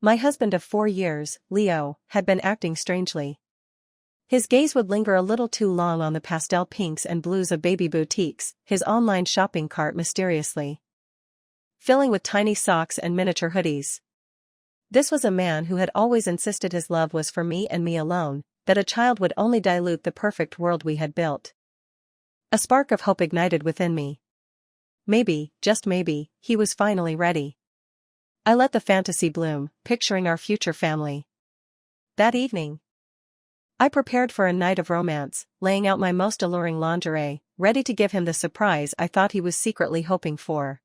My husband of 4 years, Leo, had been acting strangely. His gaze would linger a little too long on the pastel pinks and blues of baby boutiques, his online shopping cart mysteriously filling with tiny socks and miniature hoodies. This was a man who had always insisted his love was for me and me alone, that a child would only dilute the perfect world we had built. A spark of hope ignited within me. Maybe, just maybe, he was finally ready. I let the fantasy bloom, picturing our future family. That evening, I prepared for a night of romance, laying out my most alluring lingerie, ready to give him the surprise I thought he was secretly hoping for.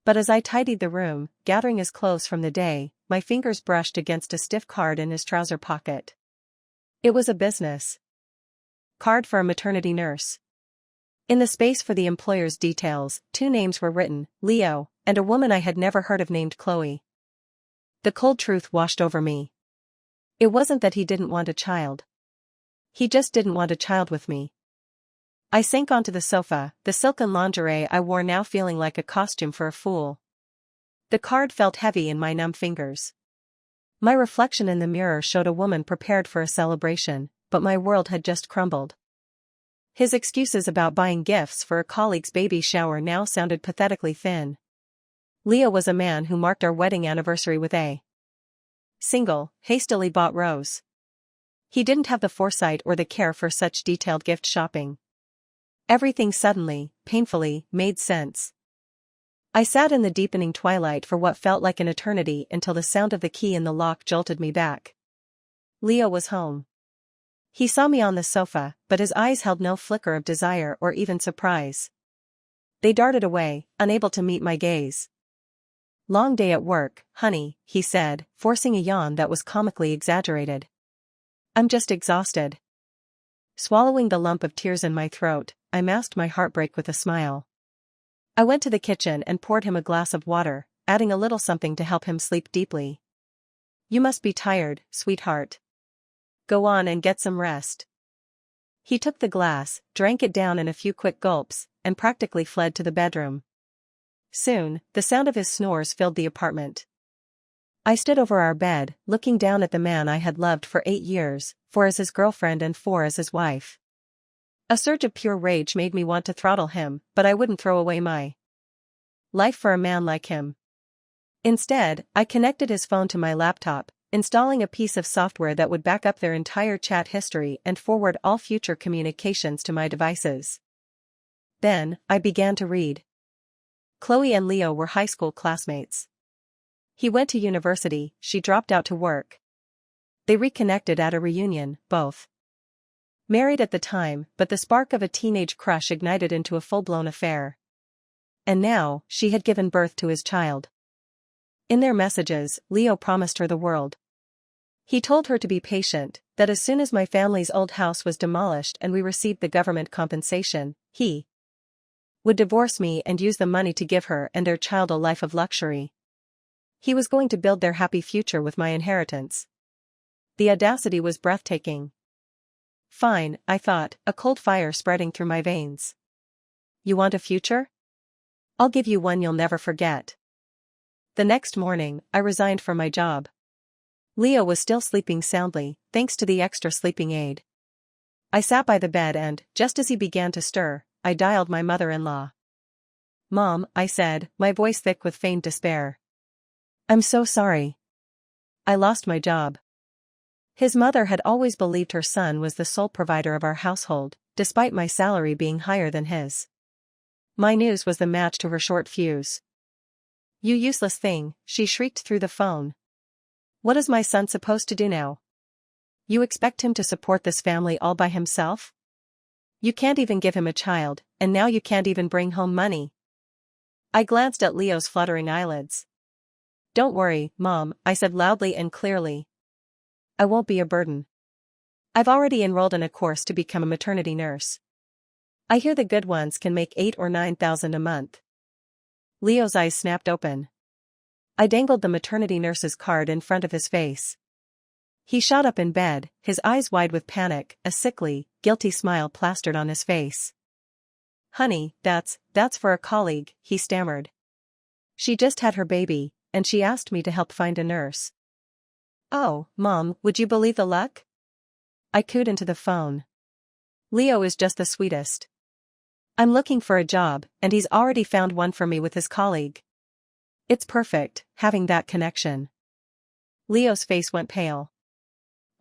But as I tidied the room, gathering his clothes from the day, my fingers brushed against a stiff card in his trouser pocket. It was a business card for a maternity nurse. In the space for the employer's details, 2 names were written, Leo, and a woman I had never heard of named Chloe. The cold truth washed over me. It wasn't that he didn't want a child. He just didn't want a child with me. I sank onto the sofa, the silken lingerie I wore now feeling like a costume for a fool. The card felt heavy in my numb fingers. My reflection in the mirror showed a woman prepared for a celebration, but my world had just crumbled. His excuses about buying gifts for a colleague's baby shower now sounded pathetically thin. Leo was a man who marked our wedding anniversary with a single, hastily bought rose. He didn't have the foresight or the care for such detailed gift shopping. Everything suddenly, painfully, made sense. I sat in the deepening twilight for what felt like an eternity until the sound of the key in the lock jolted me back. Leo was home. He saw me on the sofa, but his eyes held no flicker of desire or even surprise. They darted away, unable to meet my gaze. "Long day at work, honey," he said, forcing a yawn that was comically exaggerated. "I'm just exhausted." Swallowing the lump of tears in my throat, I masked my heartbreak with a smile. I went to the kitchen and poured him a glass of water, adding a little something to help him sleep deeply. "You must be tired, sweetheart. Go on and get some rest." He took the glass, drank it down in a few quick gulps, and practically fled to the bedroom. Soon, the sound of his snores filled the apartment. I stood over our bed, looking down at the man I had loved for 8 years, 4 as his girlfriend and 4 as his wife. A surge of pure rage made me want to throttle him, but I wouldn't throw away my life for a man like him. Instead, I connected his phone to my laptop, installing a piece of software that would back up their entire chat history and forward all future communications to my devices. Then, I began to read. Chloe and Leo were high school classmates. He went to university, she dropped out to work. They reconnected at a reunion, both married at the time, but the spark of a teenage crush ignited into a full-blown affair. And now, she had given birth to his child. In their messages, Leo promised her the world. He told her to be patient, that as soon as my family's old house was demolished and we received the government compensation, he would divorce me and use the money to give her and their child a life of luxury. He was going to build their happy future with my inheritance. The audacity was breathtaking. Fine, I thought, a cold fire spreading through my veins. You want a future? I'll give you one you'll never forget. The next morning, I resigned from my job. Leo was still sleeping soundly, thanks to the extra sleeping aid. I sat by the bed and, just as he began to stir, I dialed my mother-in-law. "Mom," I said, my voice thick with feigned despair. "I'm so sorry. I lost my job." His mother had always believed her son was the sole provider of our household, despite my salary being higher than his. My news was the match to her short fuse. "You useless thing," she shrieked through the phone. "What is my son supposed to do now? You expect him to support this family all by himself? You can't even give him a child, and now you can't even bring home money." I glanced at Leo's fluttering eyelids. "Don't worry, Mom," I said loudly and clearly. "I won't be a burden. I've already enrolled in a course to become a maternity nurse. I hear the good ones can make 8,000 or 9,000 a month." Leo's eyes snapped open. I dangled the maternity nurse's card in front of his face. He shot up in bed, his eyes wide with panic, a sickly, guilty smile plastered on his face. "Honey, that's for a colleague," he stammered. "She just had her baby, and she asked me to help find a nurse." Oh, Mom, would you believe the luck? I cooed into the phone. Leo is just the sweetest. I'm looking for a job, and he's already found one for me with his colleague. It's perfect, having that connection. Leo's face went pale.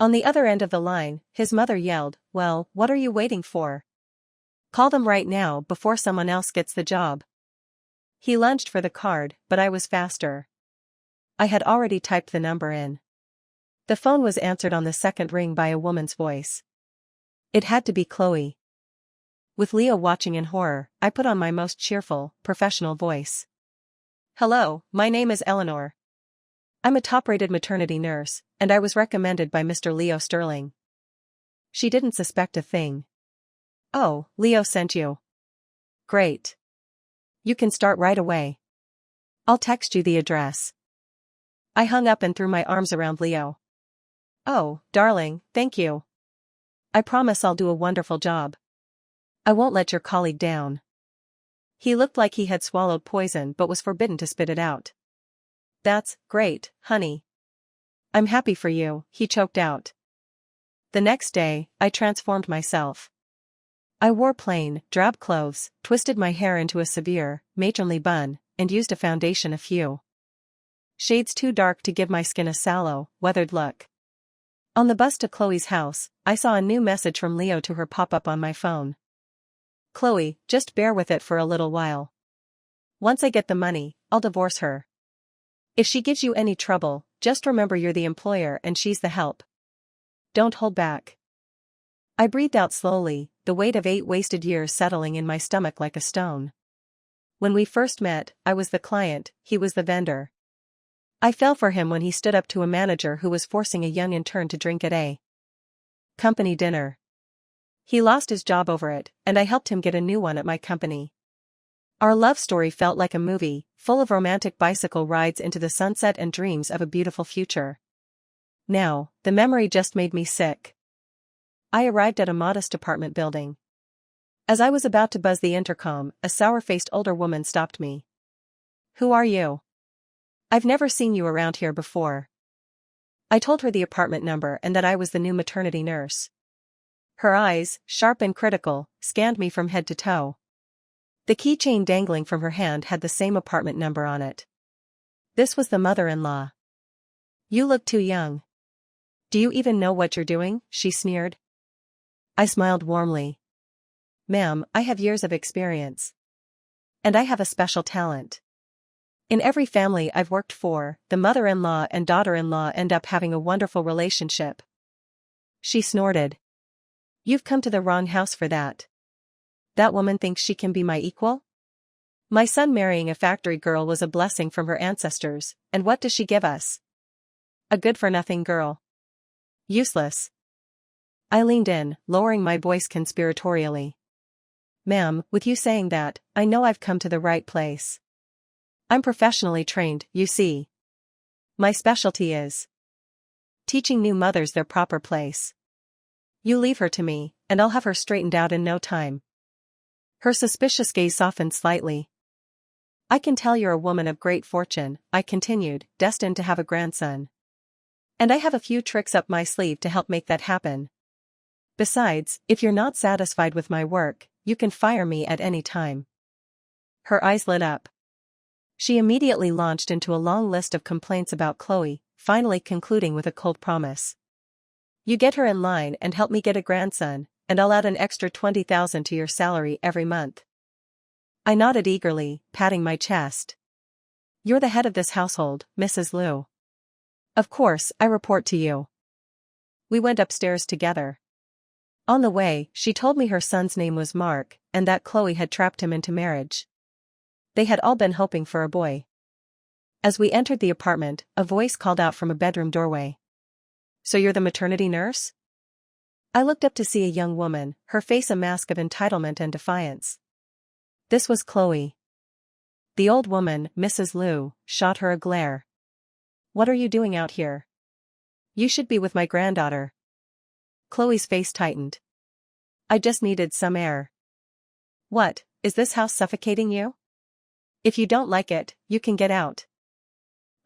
On the other end of the line, his mother yelled, "Well, what are you waiting for? Call them right now before someone else gets the job." He lunged for the card, but I was faster. I had already typed the number in. The phone was answered on the second ring by a woman's voice. It had to be Chloe. With Leo watching in horror, I put on my most cheerful, professional voice. "Hello, my name is Eleanor. I'm a top-rated maternity nurse, and I was recommended by Mr. Leo Sterling." She didn't suspect a thing. "Oh, Leo sent you. Great. You can start right away. I'll text you the address." I hung up and threw my arms around Leo. "Oh, darling, thank you. I promise I'll do a wonderful job. I won't let your colleague down." He looked like he had swallowed poison but was forbidden to spit it out. "That's great, honey. I'm happy for you," he choked out. The next day, I transformed myself. I wore plain, drab clothes, twisted my hair into a severe, matronly bun, and used a foundation a few shades too dark to give my skin a sallow, weathered look. On the bus to Chloe's house, I saw a new message from Leo to her pop up on my phone. "Chloe, just bear with it for a little while. Once I get the money, I'll divorce her. If she gives you any trouble, just remember you're the employer and she's the help. Don't hold back." I breathed out slowly, the weight of 8 wasted years settling in my stomach like a stone. When we first met, I was the client, he was the vendor. I fell for him when he stood up to a manager who was forcing a young intern to drink at a company dinner. He lost his job over it, and I helped him get a new one at my company. Our love story felt like a movie, full of romantic bicycle rides into the sunset and dreams of a beautiful future. Now, the memory just made me sick. I arrived at a modest apartment building. As I was about to buzz the intercom, a sour-faced older woman stopped me. "Who are you? I've never seen you around here before." I told her the apartment number and that I was the new maternity nurse. Her eyes, sharp and critical, scanned me from head to toe. The keychain dangling from her hand had the same apartment number on it. This was the mother-in-law. "You look too young. Do you even know what you're doing?" she sneered. I smiled warmly. "Ma'am, I have years of experience. And I have a special talent. In every family I've worked for, the mother-in-law and daughter-in-law end up having a wonderful relationship." She snorted. "You've come to the wrong house for that. That woman thinks she can be my equal? My son marrying a factory girl was a blessing from her ancestors, and what does she give us? A good-for-nothing girl. Useless." I leaned in, lowering my voice conspiratorially. "Ma'am, with you saying that, I know I've come to the right place. I'm professionally trained, you see. My specialty is teaching new mothers their proper place. You leave her to me, and I'll have her straightened out in no time." Her suspicious gaze softened slightly. "I can tell you're a woman of great fortune," I continued, "destined to have a grandson. And I have a few tricks up my sleeve to help make that happen. Besides, if you're not satisfied with my work, you can fire me at any time." Her eyes lit up. She immediately launched into a long list of complaints about Chloe, finally concluding with a cold promise. "You get her in line and help me get a grandson, and I'll add an extra 20,000 to your salary every month." I nodded eagerly, patting my chest. "You're the head of this household, Mrs. Liu. Of course, I report to you." We went upstairs together. On the way, she told me her son's name was Mark, and that Chloe had trapped him into marriage. They had all been hoping for a boy. As we entered the apartment, a voice called out from a bedroom doorway. "So you're the maternity nurse?" I looked up to see a young woman, her face a mask of entitlement and defiance. This was Chloe. The old woman, Mrs. Liu, shot her a glare. "What are you doing out here? You should be with my granddaughter." Chloe's face tightened. "I just needed some air." "What, is this house suffocating you? If you don't like it, you can get out."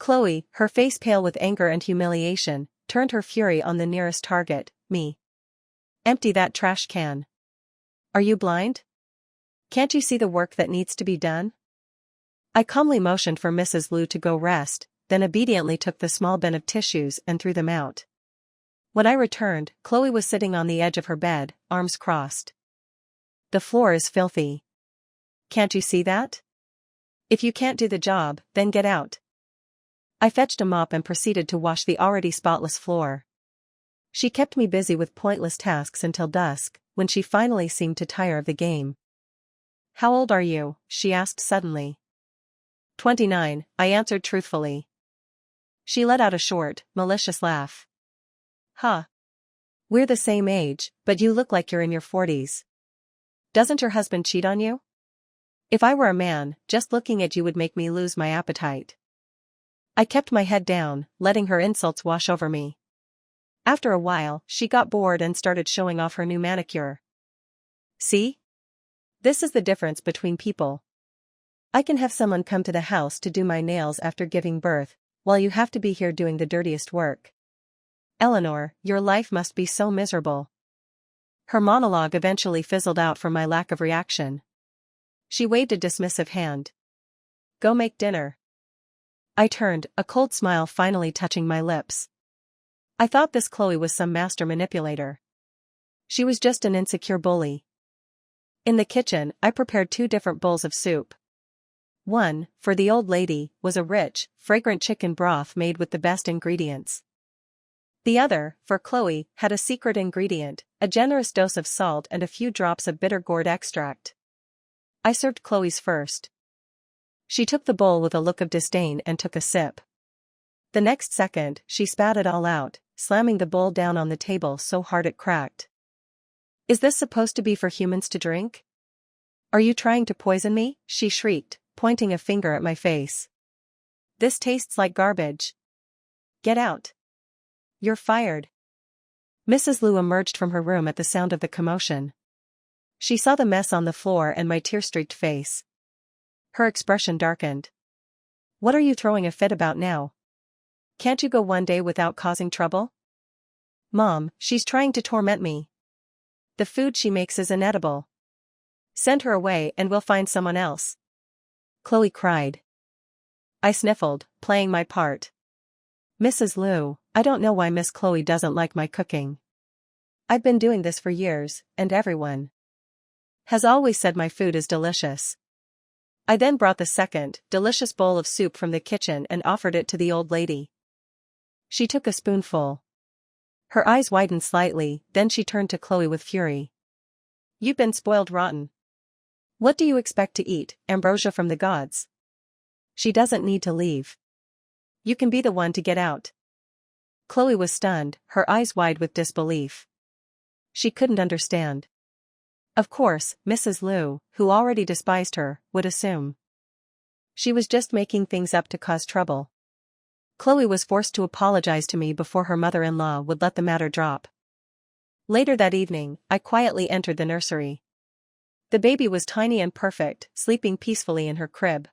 Chloe, her face pale with anger and humiliation, turned her fury on the nearest target, me. Empty that trash can. Are you blind? Can't you see the work that needs to be done? I calmly motioned for Mrs. Liu to go rest, then obediently took the small bin of tissues and threw them out. When I returned, Chloe was sitting on the edge of her bed, arms crossed. The floor is filthy. Can't you see that? If you can't do the job, then get out. I fetched a mop and proceeded to wash the already spotless floor. She kept me busy with pointless tasks until dusk, when she finally seemed to tire of the game. How old are you? She asked suddenly. 29, I answered truthfully. She let out a short, malicious laugh. Huh. We're the same age, but you look like you're in your 40s. Doesn't your husband cheat on you? If I were a man, just looking at you would make me lose my appetite. I kept my head down, letting her insults wash over me. After a while, she got bored and started showing off her new manicure. See? This is the difference between people. I can have someone come to the house to do my nails after giving birth, while you have to be here doing the dirtiest work. Eleanor, your life must be so miserable. Her monologue eventually fizzled out from my lack of reaction. She waved a dismissive hand. Go make dinner. I turned, a cold smile finally touching my lips. I thought this Chloe was some master manipulator. She was just an insecure bully. In the kitchen, I prepared 2 different bowls of soup. One, for the old lady, was a rich, fragrant chicken broth made with the best ingredients. The other, for Chloe, had a secret ingredient, a generous dose of salt and a few drops of bitter gourd extract. I served Chloe's first. She took the bowl with a look of disdain and took a sip. The next second, she spat it all out, slamming the bowl down on the table so hard it cracked. Is this supposed to be for humans to drink? Are you trying to poison me? She shrieked, pointing a finger at my face. This tastes like garbage. Get out. You're fired. Mrs. Liu emerged from her room at the sound of the commotion. She saw the mess on the floor and my tear-streaked face. Her expression darkened. What are you throwing a fit about now? Can't you go one day without causing trouble? Mom, she's trying to torment me. The food she makes is inedible. Send her away and we'll find someone else. Chloe cried. I sniffled, playing my part. Mrs. Liu, I don't know why Miss Chloe doesn't like my cooking. I've been doing this for years, and everyone has always said my food is delicious. I then brought the second, delicious bowl of soup from the kitchen and offered it to the old lady. She took a spoonful. Her eyes widened slightly, then she turned to Chloe with fury. You've been spoiled rotten. What do you expect to eat, ambrosia from the gods? She doesn't need to leave. You can be the one to get out. Chloe was stunned, her eyes wide with disbelief. She couldn't understand. Of course, Mrs. Liu, who already despised her, would assume she was just making things up to cause trouble. Chloe was forced to apologize to me before her mother-in-law would let the matter drop. Later that evening, I quietly entered the nursery. The baby was tiny and perfect, sleeping peacefully in her crib.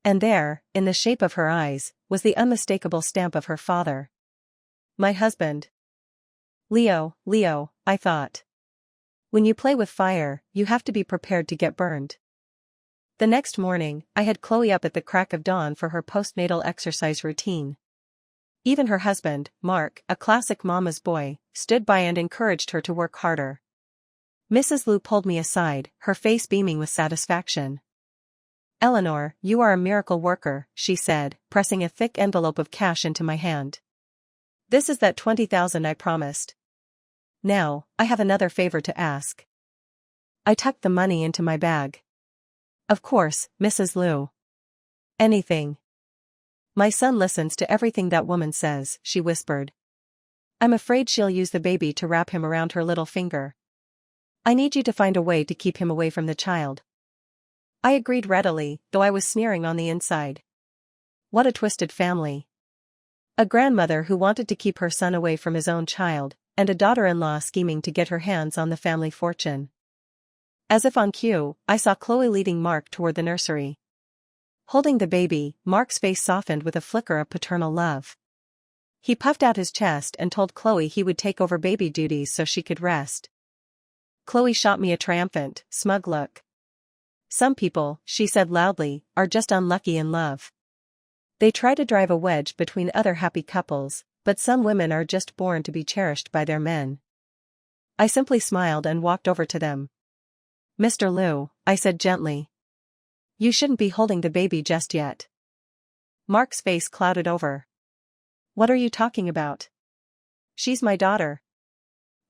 And there, in the shape of her eyes, was the unmistakable stamp of her father. My husband. Leo, I thought. When you play with fire, you have to be prepared to get burned. The next morning, I had Chloe up at the crack of dawn for her postnatal exercise routine. Even her husband, Mark, a classic mama's boy, stood by and encouraged her to work harder. Mrs. Liu pulled me aside, her face beaming with satisfaction. Eleanor, you are a miracle worker, she said, pressing a thick envelope of cash into my hand. This is that 20,000 I promised. Now, I have another favor to ask. I tucked the money into my bag. Of course, Mrs. Liu. Anything. My son listens to everything that woman says, she whispered. I'm afraid she'll use the baby to wrap him around her little finger. I need you to find a way to keep him away from the child. I agreed readily, though I was sneering on the inside. What a twisted family. A grandmother who wanted to keep her son away from his own child, and a daughter-in-law scheming to get her hands on the family fortune. As if on cue, I saw Chloe leading Mark toward the nursery. Holding the baby, Mark's face softened with a flicker of paternal love. He puffed out his chest and told Chloe he would take over baby duties so she could rest. Chloe shot me a triumphant, smug look. Some people, she said loudly, are just unlucky in love. They try to drive a wedge between other happy couples, but some women are just born to be cherished by their men. I simply smiled and walked over to them. Mr. Liu, I said gently. You shouldn't be holding the baby just yet. Mark's face clouded over. What are you talking about? She's my daughter.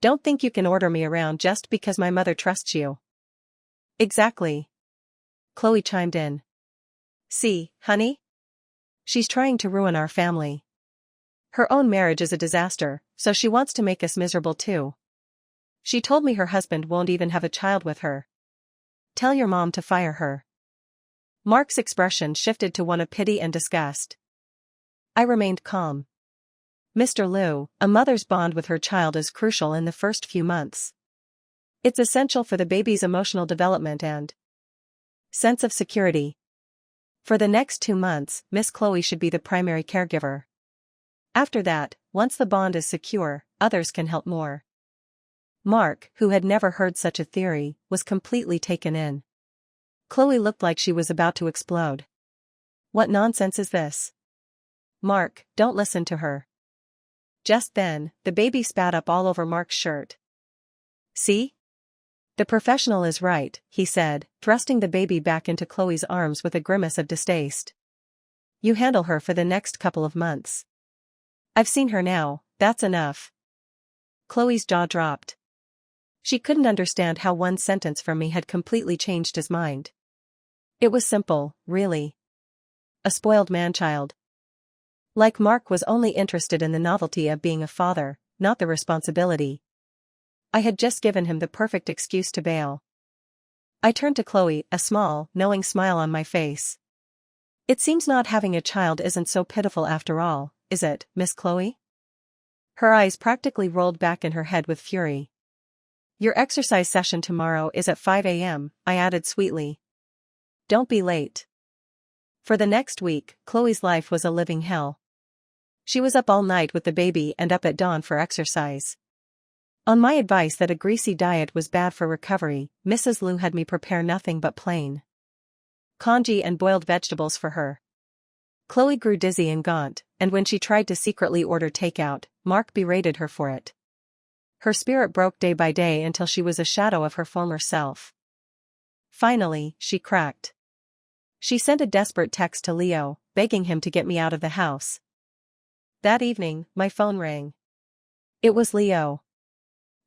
Don't think you can order me around just because my mother trusts you. Exactly. Chloe chimed in. See, honey? She's trying to ruin our family. Her own marriage is a disaster, so she wants to make us miserable too. She told me her husband won't even have a child with her. Tell your mom to fire her. Mark's expression shifted to one of pity and disgust. I remained calm. Mr. Liu, a mother's bond with her child is crucial in the first few months. It's essential for the baby's emotional development and sense of security. For the next 2 months, Miss Chloe should be the primary caregiver. After that, once the bond is secure, others can help more. Mark, who had never heard such a theory, was completely taken in. Chloe looked like she was about to explode. What nonsense is this? Mark, don't listen to her. Just then, the baby spat up all over Mark's shirt. See? The professional is right, he said, thrusting the baby back into Chloe's arms with a grimace of distaste. You handle her for the next couple of months. I've seen her now, that's enough. Chloe's jaw dropped. She couldn't understand how one sentence from me had completely changed his mind. It was simple, really. A spoiled man-child. Like Mark was only interested in the novelty of being a father, not the responsibility. I had just given him the perfect excuse to bail. I turned to Chloe, a small, knowing smile on my face. It seems not having a child isn't so pitiful after all, is it, Miss Chloe? Her eyes practically rolled back in her head with fury. Your exercise session tomorrow is at 5 a.m., I added sweetly. Don't be late. For the next week, Chloe's life was a living hell. She was up all night with the baby and up at dawn for exercise. On my advice that a greasy diet was bad for recovery, Mrs. Liu had me prepare nothing but plain congee and boiled vegetables for her. Chloe grew dizzy and gaunt, and when she tried to secretly order takeout, Mark berated her for it. Her spirit broke day by day until she was a shadow of her former self. Finally, she cracked. She sent a desperate text to Leo, begging him to get me out of the house. That evening, my phone rang. It was Leo.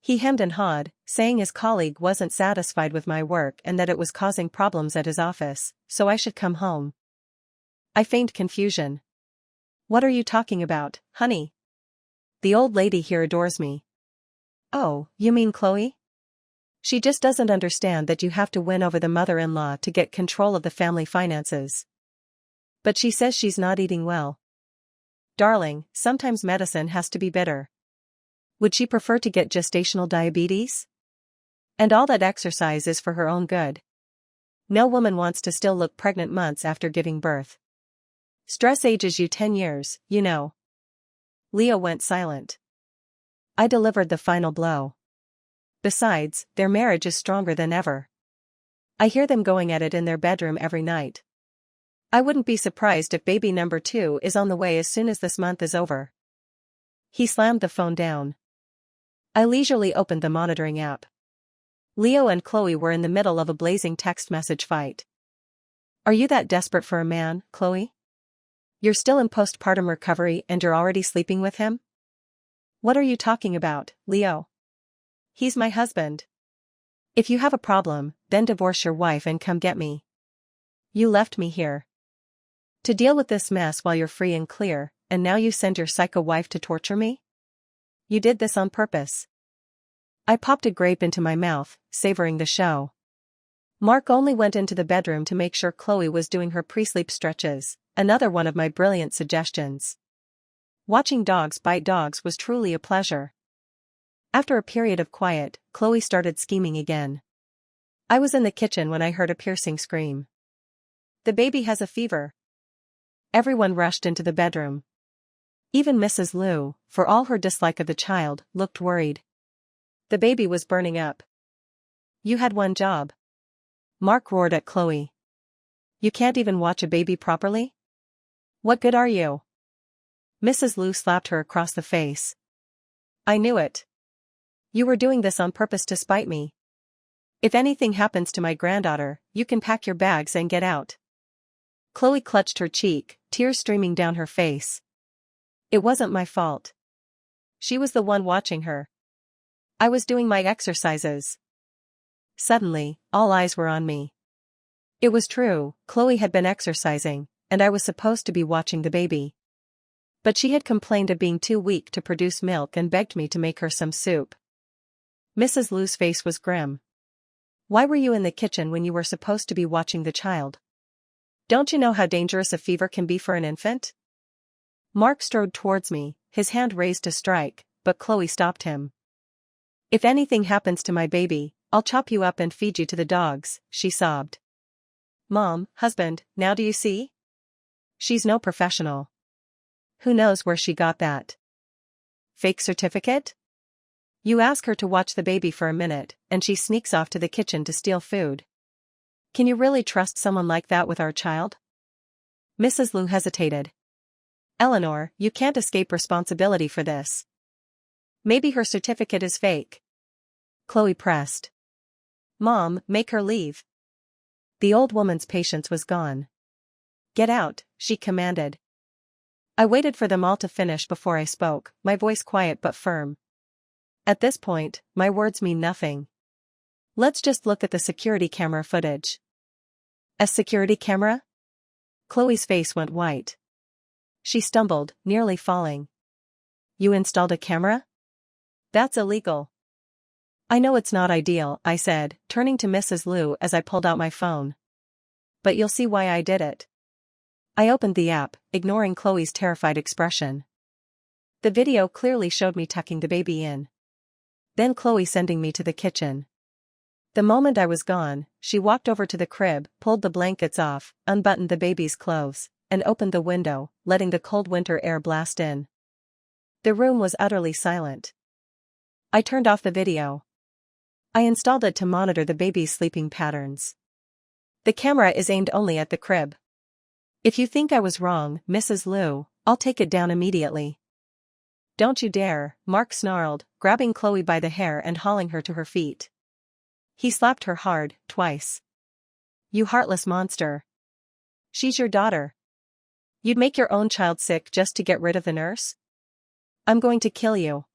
He hemmed and hawed, saying his colleague wasn't satisfied with my work and that it was causing problems at his office, so I should come home. I feigned confusion. What are you talking about, honey? The old lady here adores me. Oh, you mean Chloe? She just doesn't understand that you have to win over the mother-in-law to get control of the family finances. But she says she's not eating well. Darling, sometimes medicine has to be bitter. Would she prefer to get gestational diabetes? And all that exercise is for her own good. No woman wants to still look pregnant months after giving birth. Stress ages you 10 years, you know. Leo went silent. I delivered the final blow. Besides, their marriage is stronger than ever. I hear them going at it in their bedroom every night. I wouldn't be surprised if baby number 2 is on the way as soon as this month is over. He slammed the phone down. I leisurely opened the monitoring app. Leo and Chloe were in the middle of a blazing text message fight. Are you that desperate for a man, Chloe? You're still in postpartum recovery and you're already sleeping with him? What are you talking about, Leo? He's my husband. If you have a problem, then divorce your wife and come get me. You left me here to deal with this mess while you're free and clear, and now you send your psycho wife to torture me? You did this on purpose. I popped a grape into my mouth, savoring the show. Mark only went into the bedroom to make sure Chloe was doing her pre-sleep stretches, another one of my brilliant suggestions. Watching dogs bite dogs was truly a pleasure. After a period of quiet, Chloe started scheming again. I was in the kitchen when I heard a piercing scream. The baby has a fever. Everyone rushed into the bedroom. Even Mrs. Liu, for all her dislike of the child, looked worried. The baby was burning up. You had one job. Mark roared at Chloe. You can't even watch a baby properly? What good are you? Mrs. Liu slapped her across the face. I knew it. You were doing this on purpose to spite me. If anything happens to my granddaughter, you can pack your bags and get out. Chloe clutched her cheek, tears streaming down her face. It wasn't my fault. She was the one watching her. I was doing my exercises. Suddenly, all eyes were on me. It was true, Chloe had been exercising, and I was supposed to be watching the baby. But she had complained of being too weak to produce milk and begged me to make her some soup. Mrs. Liu's face was grim. Why were you in the kitchen when you were supposed to be watching the child? Don't you know how dangerous a fever can be for an infant? Mark strode towards me, his hand raised to strike, but Chloe stopped him. If anything happens to my baby, I'll chop you up and feed you to the dogs, she sobbed. Mom, husband, now do you see? She's no professional. Who knows where she got that fake certificate? You ask her to watch the baby for a minute, and she sneaks off to the kitchen to steal food. Can you really trust someone like that with our child? Mrs. Liu hesitated. Eleanor, you can't escape responsibility for this. Maybe her certificate is fake. Chloe pressed. Mom, make her leave. The old woman's patience was gone. Get out, she commanded. I waited for them all to finish before I spoke, my voice quiet but firm. At this point, my words mean nothing. Let's just look at the security camera footage. A security camera? Chloe's face went white. She stumbled, nearly falling. You installed a camera? That's illegal. I know it's not ideal, I said, turning to Mrs. Liu as I pulled out my phone. But you'll see why I did it. I opened the app, ignoring Chloe's terrified expression. The video clearly showed me tucking the baby in. Then Chloe sending me to the kitchen. The moment I was gone, she walked over to the crib, pulled the blankets off, unbuttoned the baby's clothes, and opened the window, letting the cold winter air blast in. The room was utterly silent. I turned off the video. I installed it to monitor the baby's sleeping patterns. The camera is aimed only at the crib. If you think I was wrong, Mrs. Liu, I'll take it down immediately. Don't you dare, Mark snarled, grabbing Chloe by the hair and hauling her to her feet. He slapped her hard, twice. You heartless monster. She's your daughter. You'd make your own child sick just to get rid of the nurse? I'm going to kill you.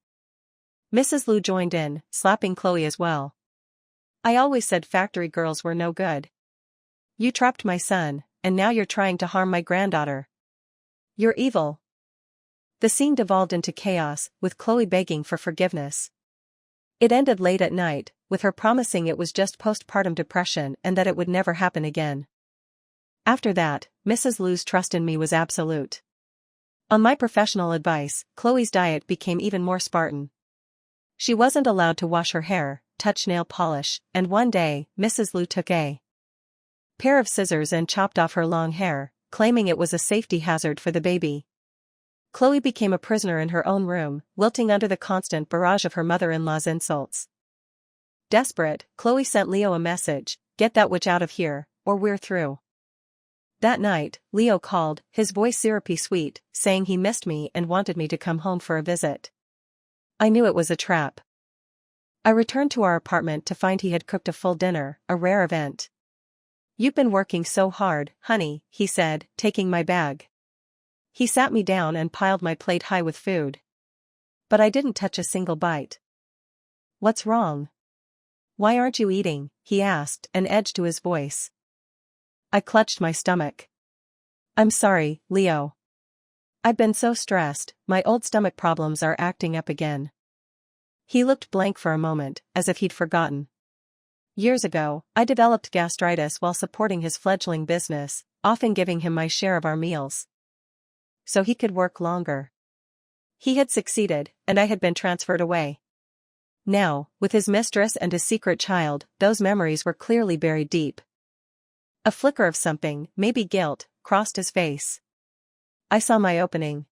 Mrs. Liu joined in, slapping Chloe as well. I always said factory girls were no good. You trapped my son, and now you're trying to harm my granddaughter. You're evil. The scene devolved into chaos, with Chloe begging for forgiveness. It ended late at night, with her promising it was just postpartum depression and that it would never happen again. After that, Mrs. Liu's trust in me was absolute. On my professional advice, Chloe's diet became even more Spartan. She wasn't allowed to wash her hair, touch nail polish, and one day, Mrs. Liu took a pair of scissors and chopped off her long hair, claiming it was a safety hazard for the baby. Chloe became a prisoner in her own room, wilting under the constant barrage of her mother-in-law's insults. Desperate, Chloe sent Leo a message, "Get that witch out of here, or we're through." That night, Leo called, his voice syrupy sweet, saying he missed me and wanted me to come home for a visit. I knew it was a trap. I returned to our apartment to find he had cooked a full dinner, a rare event. "You've been working so hard, honey," he said, taking my bag. He sat me down and piled my plate high with food. But I didn't touch a single bite. "What's wrong? Why aren't you eating?" he asked, an edge to his voice. I clutched my stomach. "I'm sorry, Leo. I've been so stressed, my old stomach problems are acting up again." He looked blank for a moment, as if he'd forgotten. Years ago, I developed gastritis while supporting his fledgling business, often giving him my share of our meals. So he could work longer. He had succeeded, and I had been transferred away. Now, with his mistress and his secret child, those memories were clearly buried deep. A flicker of something, maybe guilt, crossed his face. I saw my opening.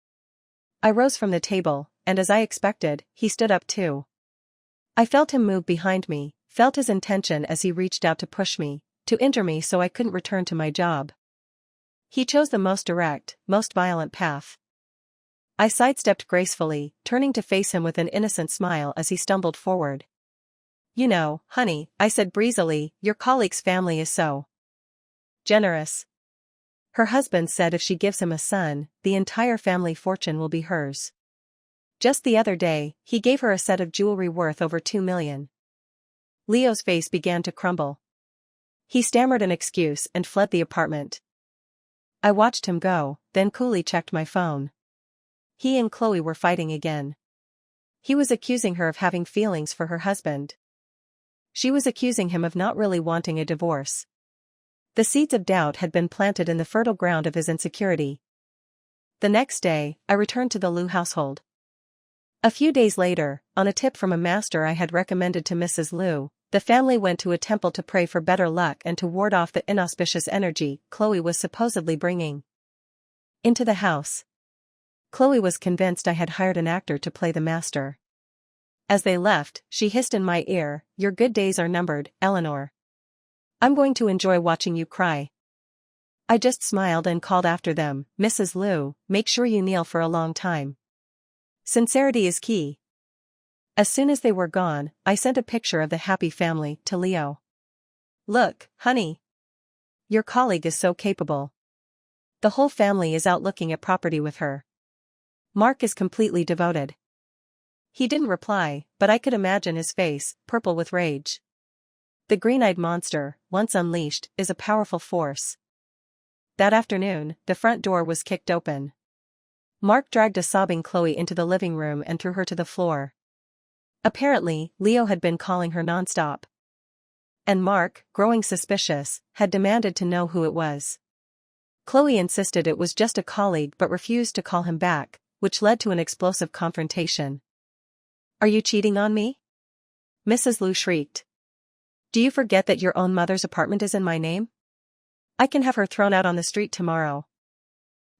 I rose from the table, and as I expected, he stood up too. I felt him move behind me, felt his intention as he reached out to push me, to injure me so I couldn't return to my job. He chose the most direct, most violent path. I sidestepped gracefully, turning to face him with an innocent smile as he stumbled forward. You know, honey, I said breezily, your colleague's family is so generous. Her husband said if she gives him a son, the entire family fortune will be hers. Just the other day, he gave her a set of jewelry worth over 2 million. Leo's face began to crumble. He stammered an excuse and fled the apartment. I watched him go, then coolly checked my phone. He and Chloe were fighting again. He was accusing her of having feelings for her husband. She was accusing him of not really wanting a divorce. The seeds of doubt had been planted in the fertile ground of his insecurity. The next day, I returned to the Liu household. A few days later, on a tip from a master I had recommended to Mrs. Liu, the family went to a temple to pray for better luck and to ward off the inauspicious energy Chloe was supposedly bringing into the house. Chloe was convinced I had hired an actor to play the master. As they left, she hissed in my ear, "Your good days are numbered, Eleanor. I'm going to enjoy watching you cry." I just smiled and called after them, "Mrs. Liu, make sure you kneel for a long time. Sincerity is key." As soon as they were gone, I sent a picture of the happy family to Leo. "Look, honey. Your colleague is so capable. The whole family is out looking at property with her. Mark is completely devoted." He didn't reply, but I could imagine his face, purple with rage. The green-eyed monster, once unleashed, is a powerful force. That afternoon, the front door was kicked open. Mark dragged a sobbing Chloe into the living room and threw her to the floor. Apparently, Leo had been calling her nonstop. And Mark, growing suspicious, had demanded to know who it was. Chloe insisted it was just a colleague but refused to call him back, which led to an explosive confrontation. "Are you cheating on me?" Mrs. Liu shrieked. "Do you forget that your own mother's apartment is in my name? I can have her thrown out on the street tomorrow."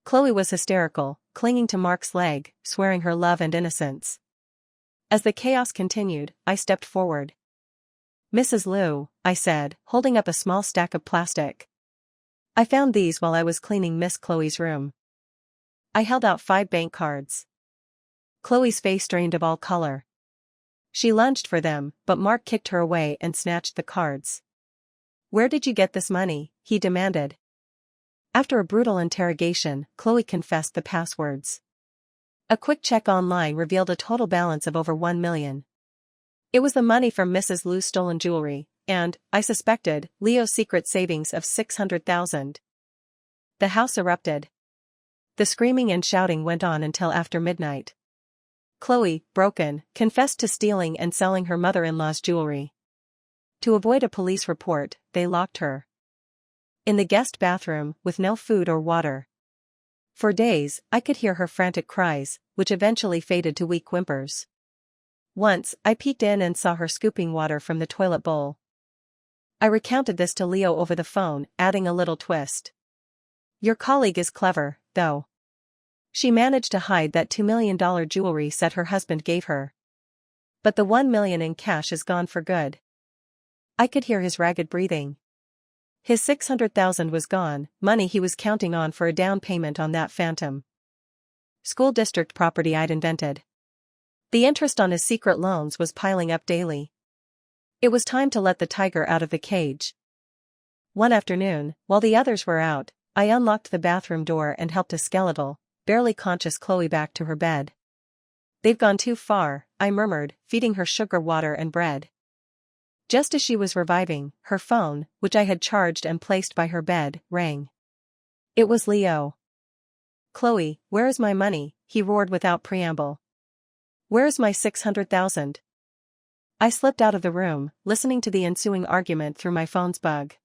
Chloe was hysterical, clinging to Mark's leg, swearing her love and innocence. As the chaos continued, I stepped forward. "Mrs. Liu," I said, holding up a small stack of plastic. "I found these while I was cleaning Miss Chloe's room." I held out 5 bank cards. Chloe's face drained of all color. She lunged for them, but Mark kicked her away and snatched the cards. "Where did you get this money?" he demanded. After a brutal interrogation, Chloe confessed the passwords. A quick check online revealed a total balance of over 1 million. It was the money from Mrs. Liu's stolen jewelry, and, I suspected, Leo's secret savings of 600,000. The house erupted. The screaming and shouting went on until after midnight. Chloe, broken, confessed to stealing and selling her mother-in-law's jewelry. To avoid a police report, they locked her in the guest bathroom, with no food or water. For days, I could hear her frantic cries, which eventually faded to weak whimpers. Once, I peeked in and saw her scooping water from the toilet bowl. I recounted this to Leo over the phone, adding a little twist. "Your colleague is clever, though. She managed to hide that $2 million jewelry set her husband gave her. But the 1 million in cash is gone for good." I could hear his ragged breathing. His 600,000 was gone, money he was counting on for a down payment on that phantom school district property I'd invented. The interest on his secret loans was piling up daily. It was time to let the tiger out of the cage. One afternoon, while the others were out, I unlocked the bathroom door and helped a skeletal, barely conscious Chloe back to her bed. "They've gone too far," I murmured, feeding her sugar water and bread. Just as she was reviving, her phone, which I had charged and placed by her bed, rang. It was Leo. "Chloe, where is my money?" he roared without preamble. "Where is my 600,000? I slipped out of the room, listening to the ensuing argument through my phone's bug.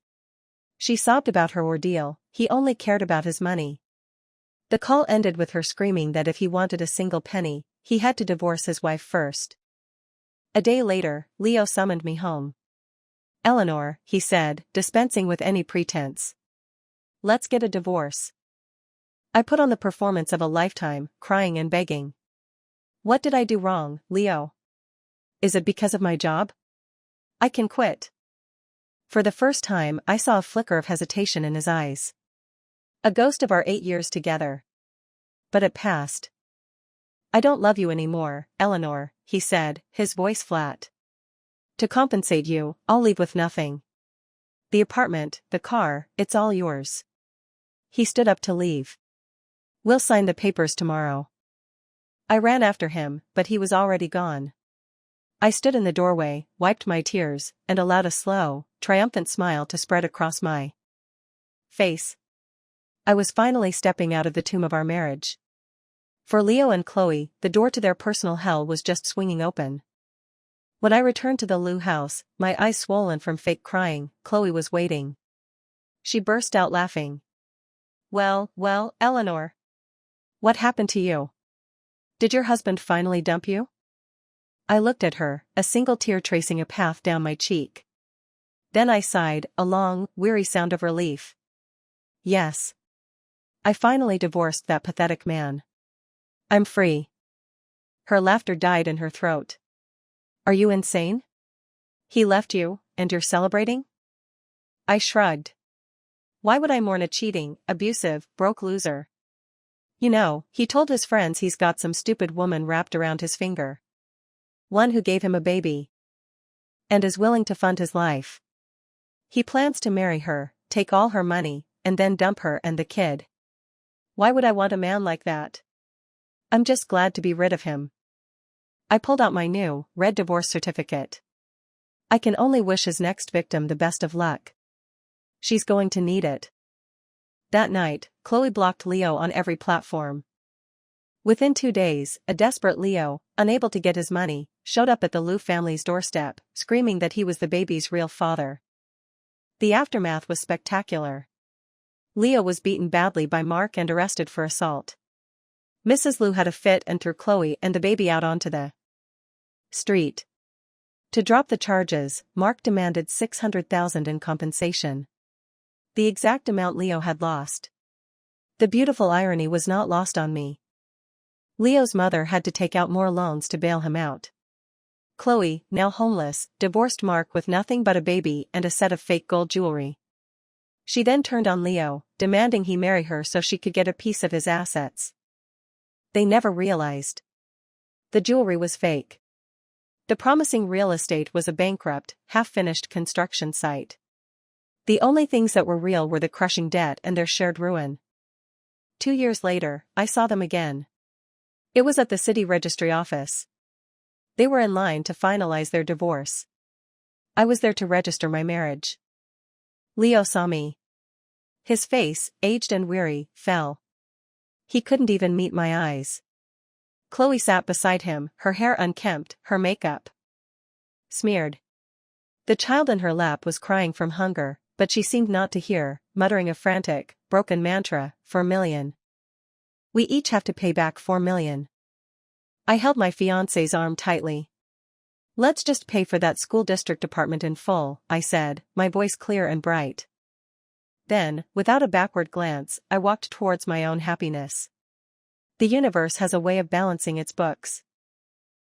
She sobbed about her ordeal. He only cared about his money. The call ended with her screaming that if he wanted a single penny, he had to divorce his wife first. A day later, Leo summoned me home. "Eleanor," he said, dispensing with any pretense, let's get a divorce. I put on the performance of a lifetime, crying and begging. What did I do wrong, Leo? Is it because of my job? I can quit. For the first time, I saw a flicker of hesitation in his eyes. A ghost of our 8 years together. But it passed. I don't love you anymore, Eleanor, he said, his voice flat. To compensate you, I'll leave with nothing. The apartment, the car, it's all yours. He stood up to leave. We'll sign the papers tomorrow. I ran after him, but he was already gone. I stood in the doorway, wiped my tears, and allowed a slow, triumphant smile to spread across my face. I was finally stepping out of the tomb of our marriage. For Leo and Chloe, the door to their personal hell was just swinging open. When I returned to the Liu house, my eyes swollen from fake crying, Chloe was waiting. She burst out laughing. Well, Eleanor. What happened to you? Did your husband finally dump you? I looked at her, a single tear tracing a path down my cheek. Then I sighed, a long, weary sound of relief. Yes. I finally divorced that pathetic man. I'm free. Her laughter died in her throat. Are you insane? He left you, and you're celebrating? I shrugged. Why would I mourn a cheating, abusive, broke loser? You know, he told his friends he's got some stupid woman wrapped around his finger. One who gave him a baby. And is willing to fund his life. He plans to marry her, take all her money, and then dump her and the kid. Why would I want a man like that? I'm just glad to be rid of him. I pulled out my new, red divorce certificate. I can only wish his next victim the best of luck. She's going to need it. That night, Chloe blocked Leo on every platform. Within 2 days, a desperate Leo, unable to get his money, showed up at the Liu family's doorstep, screaming that he was the baby's real father. The aftermath was spectacular. Leo was beaten badly by Mark and arrested for assault. Mrs. Liu had a fit and threw Chloe and the baby out onto the street. To drop the charges, Mark demanded $600,000 in compensation. The exact amount Leo had lost. The beautiful irony was not lost on me. Leo's mother had to take out more loans to bail him out. Chloe, now homeless, divorced Mark with nothing but a baby and a set of fake gold jewelry. She then turned on Leo, demanding he marry her so she could get a piece of his assets. They never realized. The jewelry was fake. The promising real estate was a bankrupt, half-finished construction site. The only things that were real were the crushing debt and their shared ruin. 2 years later, I saw them again. It was at the city registry office. They were in line to finalize their divorce. I was there to register my marriage. Leo saw me. His face, aged and weary, fell. He couldn't even meet my eyes. Chloe sat beside him, her hair unkempt, her makeup smeared. The child in her lap was crying from hunger, but she seemed not to hear, muttering a frantic, broken mantra, 4 million. We each have to pay back 4 million. I held my fiancé's arm tightly. Let's just pay for that school district apartment in full, I said, my voice clear and bright. Then, without a backward glance, I walked towards my own happiness. The universe has a way of balancing its books.